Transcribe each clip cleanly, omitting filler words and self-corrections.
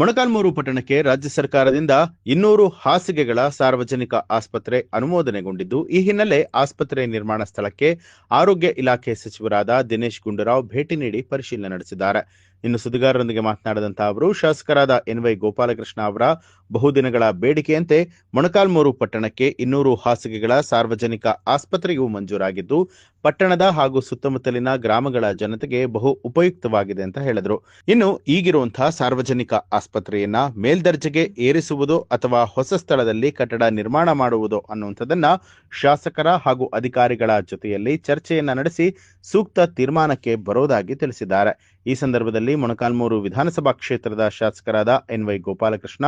ಮೊಳಕಾಲ್ಮೂರು ಪಟ್ಟಣಕ್ಕೆ ರಾಜ್ಯ ಸರ್ಕಾರದಿಂದ 200 ಹಾಸಿಗೆಗಳ ಸಾರ್ವಜನಿಕ ಆಸ್ಪತ್ರೆ ಅನುಮೋದನೆಗೊಂಡಿದ್ದು, ಈ ಹಿನ್ನೆಲೆ ಆಸ್ಪತ್ರೆ ನಿರ್ಮಾಣ ಸ್ಥಳಕ್ಕೆ ಆರೋಗ್ಯ ಇಲಾಖೆ ಸಚಿವರಾದ ದಿನೇಶ್ ಗುಂಡೂರಾವ್ ಭೇಟಿ ನೀಡಿ ಪರಿಶೀಲನೆ ನಡೆಸಿದ್ದಾರೆ. ಇನ್ನು ಸುದ್ದಿಗಾರರೊಂದಿಗೆ ಮಾತನಾಡಿದಂತಹ ಅವರು, ಶಾಸಕರಾದ ಎನ್.ವೈ. ಗೋಪಾಲಕೃಷ್ಣ ಅವರ ಬಹುದಿನಗಳ ಬೇಡಿಕೆಯಂತೆ ಮೊಳಕಾಲ್ಮೂರು ಪಟ್ಟಣಕ್ಕೆ 200 ಹಾಸಿಗೆಗಳ ಸಾರ್ವಜನಿಕ ಆಸ್ಪತ್ರೆಯೂ ಮಂಜೂರಾಗಿದ್ದು, ಪಟ್ಟಣದ ಹಾಗೂ ಸುತ್ತಮುತ್ತಲಿನ ಗ್ರಾಮಗಳ ಜನತೆಗೆ ಬಹು ಉಪಯುಕ್ತವಾಗಿದೆ ಅಂತ ಹೇಳಿದರು. ಇನ್ನು ಈಗಿರುವಂತಹ ಸಾರ್ವಜನಿಕ ಆಸ್ಪತ್ರೆಯನ್ನ ಮೇಲ್ದರ್ಜೆಗೆ ಏರಿಸುವುದು ಅಥವಾ ಹೊಸ ಸ್ಥಳದಲ್ಲಿ ಕಟ್ಟಡ ನಿರ್ಮಾಣ ಮಾಡುವುದು ಅನ್ನುವಂಥದ್ದನ್ನ ಶಾಸಕರ ಹಾಗೂ ಅಧಿಕಾರಿಗಳ ಜೊತೆಯಲ್ಲಿ ಚರ್ಚೆಯನ್ನ ನಡೆಸಿ ಸೂಕ್ತ ತೀರ್ಮಾನಕ್ಕೆ ಬರೋದಾಗಿ ತಿಳಿಸಿದ್ದಾರೆ. ಈ ಸಂದರ್ಭದಲ್ಲಿ ಮೊಳಕಾಲ್ಮೂರು ವಿಧಾನಸಭಾ ಕ್ಷೇತ್ರದ ಶಾಸಕರಾದ ಎನ್.ವೈ. ಗೋಪಾಲಕೃಷ್ಣ,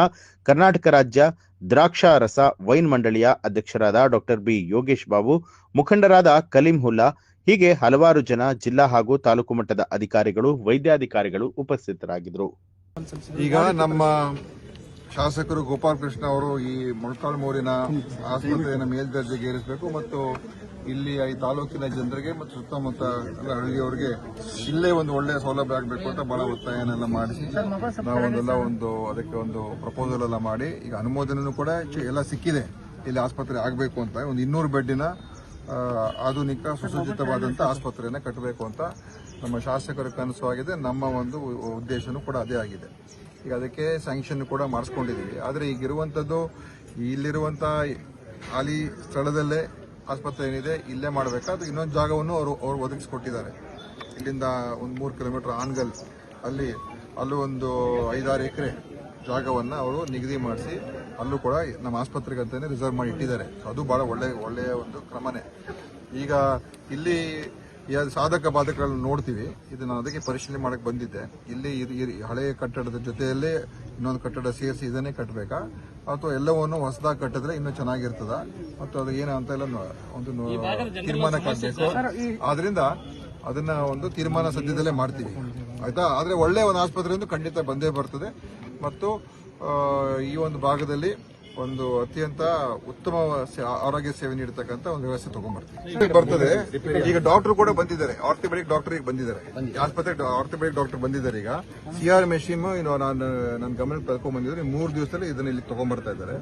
ಕರ್ನಾಟಕ ರಾಜ್ಯ ದ್ರಾಕ್ಷಾರಸ ವೈನ್ ಮಂಡಳಿಯ ಅಧ್ಯಕ್ಷರಾದ ಡಾಕ್ಟರ್ ಬಿ. ಯೋಗೇಶ್ ಬಾಬು, ಮುಖಂಡರಾದ ಕಲೀಂ ಹುಲ್ಲಾ, ಹೀಗೆ ಹಲವಾರು ಜನ ಜಿಲ್ಲಾ ಹಾಗೂ ತಾಲೂಕು ಮಟ್ಟದ ಅಧಿಕಾರಿಗಳು, ವೈದ್ಯಾಧಿಕಾರಿಗಳು ಉಪಸ್ಥಿತರಾಗಿದ್ದರು. ಈಗ ನಮ್ಮ ಶಾಸಕರು ಗೋಪಾಲಕೃಷ್ಣ ಅವರು ಈ ಮೊಳಕಾಲ್ಮೂರಿನ ಆಸ್ಪತ್ರೆಯನ್ನು ಮೇಲ್ದರ್ಜೆಗೆ ಏರಿಸಬೇಕು ಮತ್ತು ಇಲ್ಲಿ ಈ ತಾಲೂಕಿನ ಜನರಿಗೆ ಮತ್ತು ಸುತ್ತಮುತ್ತ ಹಳ್ಳಿಯವರಿಗೆ ಇಲ್ಲೇ ಒಂದು ಒಳ್ಳೆಯ ಸೌಲಭ್ಯ ಆಗಬೇಕು ಅಂತ ಬಹಳ ಒತ್ತಾಯನೆಲ್ಲ ಮಾಡಿಸಿ ನಾವೊಂದೆಲ್ಲ ಅದಕ್ಕೆ ಒಂದು ಪ್ರಪೋಸಲ್ ಎಲ್ಲ ಮಾಡಿ ಈಗ ಅನುಮೋದನೆಯೂ ಕೂಡ ಎಲ್ಲ ಸಿಕ್ಕಿದೆ. ಇಲ್ಲಿ ಆಸ್ಪತ್ರೆ ಆಗಬೇಕು ಅಂತ ಒಂದು 200 ಬೆಡ್ಡಿನ ಆಧುನಿಕ ಸುಸಜ್ಜಿತವಾದಂಥ ಆಸ್ಪತ್ರೆಯನ್ನು ಕಟ್ಟಬೇಕು ಅಂತ ನಮ್ಮ ಶಾಸಕರ ಕನಸು ಆಗಿದೆ. ನಮ್ಮ ಒಂದು ಉದ್ದೇಶನೂ ಕೂಡ ಅದೇ ಆಗಿದೆ. ಈಗ ಅದಕ್ಕೆ ಸ್ಯಾಂಕ್ಷನ್ ಕೂಡ ಮಾಡಿಸ್ಕೊಂಡಿದ್ದೀವಿ. ಆದರೆ ಈಗಿರುವಂಥದ್ದು ಇಲ್ಲಿರುವಂಥ ಹಾಲಿ ಸ್ಥಳದಲ್ಲೇ ಆಸ್ಪತ್ರೆ ಏನಿದೆ ಇಲ್ಲೇ ಮಾಡಬೇಕಾದ್ರೆ ಇನ್ನೊಂದು ಜಾಗವನ್ನು ಅವರು ಒದಗಿಸಿಕೊಟ್ಟಿದ್ದಾರೆ. ಇಲ್ಲಿಂದ ಒಂದು 3 ಕಿಲೋಮೀಟರ್ ಆನ್ಗಲ್ ಅಲ್ಲೂ ಒಂದು 5-6 ಎಕರೆ ಜಾಗವನ್ನು ಅವರು ನಿಗದಿ ಮಾಡಿಸಿ ಅಲ್ಲೂ ಕೂಡ ನಮ್ಮ ಆಸ್ಪತ್ರೆಗೆ ಅಂತಾನೆ ರಿಸರ್ವ್ ಮಾಡಿ ಇಟ್ಟಿದ್ದಾರೆ. ಅದು ಬಹಳ ಒಳ್ಳೆಯ ಒಂದು ಕ್ರಮನೇ. ಈಗ ಇಲ್ಲಿ ಸಾಧಕ ಬಾಧಕಗಳನ್ನು ನೋಡ್ತೀವಿ. ಇದು ನಾನು ಅದಕ್ಕೆ ಪರಿಶೀಲನೆ ಮಾಡಕ್ಕೆ ಬಂದಿದ್ದೆ. ಇಲ್ಲಿ ಹಳೆಯ ಕಟ್ಟಡದ ಜೊತೆಯಲ್ಲೇ ಇನ್ನೊಂದು ಕಟ್ಟಡ ಸೇರಿಸಿ ಇದನ್ನೇ ಕಟ್ಟಬೇಕಾ ಅಥವಾ ಎಲ್ಲವನ್ನು ಹೊಸದಾಗಿ ಕಟ್ಟಿದ್ರೆ ಇನ್ನೂ ಚೆನ್ನಾಗಿರ್ತದ ಮತ್ತು ಅದು ಏನು ಅಂತ ಎಲ್ಲ ಒಂದು ತೀರ್ಮಾನ ಕಾಣಬೇಕು. ಆದ್ರಿಂದ ಅದನ್ನ ಒಂದು ತೀರ್ಮಾನ ಸದ್ಯದಲ್ಲೇ ಮಾಡ್ತೀವಿ, ಆಯ್ತಾ. ಆದ್ರೆ ಒಳ್ಳೆಯ ಒಂದು ಆಸ್ಪತ್ರೆ ಎಂದು ಖಂಡಿತ ಬಂದೇ ಬರ್ತದೆ ಮತ್ತು ಈ ಒಂದು ಭಾಗದಲ್ಲಿ ಒಂದು ಅತ್ಯಂತ ಉತ್ತಮ ಆರೋಗ್ಯ ಸೇವೆ ನೀಡತಕ್ಕಂತ ಒಂದು ವ್ಯವಸ್ಥೆ ತಗೊಂಡ್ಬರ್ತೀವಿ ಬರ್ತದೆ. ಈಗ ಡಾಕ್ಟರ್ ಕೂಡ ಬಂದಿದ್ದಾರೆ, ಆರ್ಥೋಪೆಡಿಕ್ ಡಾಕ್ಟರ್ ಈಗ ಬಂದಿದ್ದಾರೆ ಆಸ್ಪತ್ರೆ. ಆರ್ಥೋಪೆಡಿಕ್ ಡಾಕ್ಟರ್ ಬಂದಿದ್ದಾರೆ. ಈಗ CR ಮೆಷಿನ್ ನನ್ನ ಗಮನಕ್ಕೆ ತಗೊಂಡ್ ಬಂದಿದ್ದಾರೆ. 3 ದಿವಸದಲ್ಲಿ ಇದನ್ನ ಇಲ್ಲಿ ತಗೊಂಡ್ಬರ್ತಾ ಇದ್ದಾರೆ.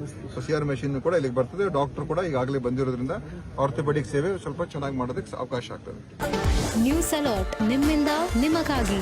CR ಮೆಷಿನ್ ಕೂಡ ಇಲ್ಲಿಗೆ ಬರ್ತದೆ. ಡಾಕ್ಟರ್ ಕೂಡ ಈಗಾಗಲೇ ಬಂದಿರೋದ್ರಿಂದ ಆರ್ಥೋಪೆಡಿಕ್ ಸೇವೆ ಸ್ವಲ್ಪ ಚೆನ್ನಾಗಿ ಮಾಡೋದಕ್ಕೆ ಅವಕಾಶ ಆಗ್ತದೆ. ನ್ಯೂಸ್ ಅಲರ್ಟ್ ನಿಮ್ಮಿಂದ ನಿಮಗಾಗಿ.